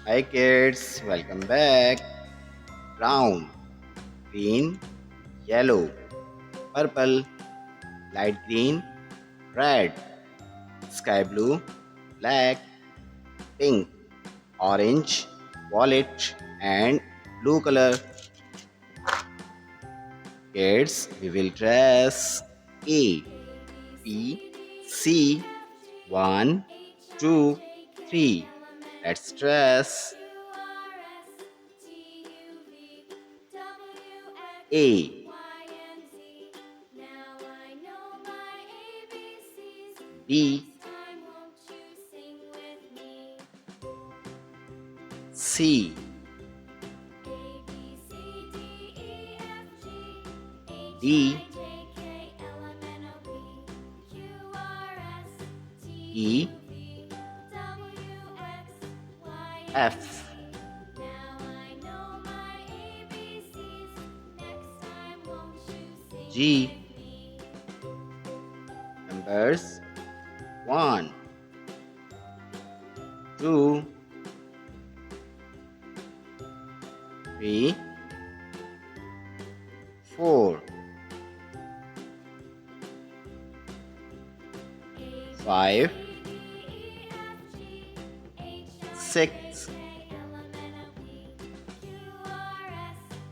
Hi kids, welcome back. Brown, green, yellow, purple, light green, red, sky blue, black, pink, orange, violet, and blue color. Kids, we will dress A, B, C, 1, 2, 3. Let's dress A, B, C, D, E, F, G. Numbers 1, 2, 3, 4, 5, 6,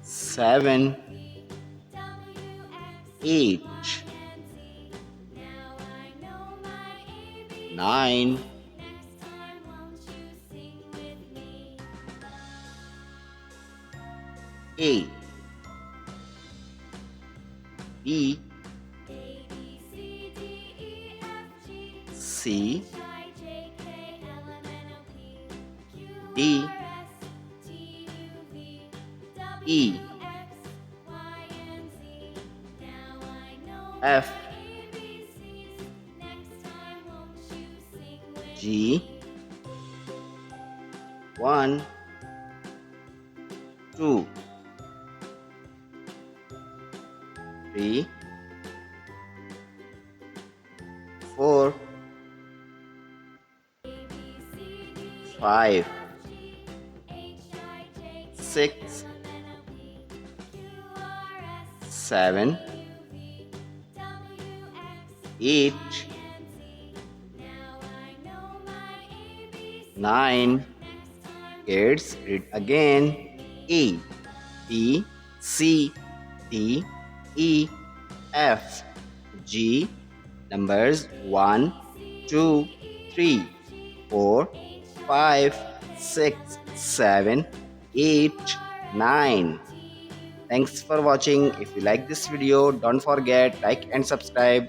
7, 8, 9, 8, B, C, D, E, F, G. 1, 2, 3, 4, 5, 6, 7, 8, 9. Kids, read again. A, B, C, D, E, F, G. Numbers 1, 2, 3, 4, 5, 6, 7, 8, 9. Thanks for watching. If you like this video, don't forget like and subscribe.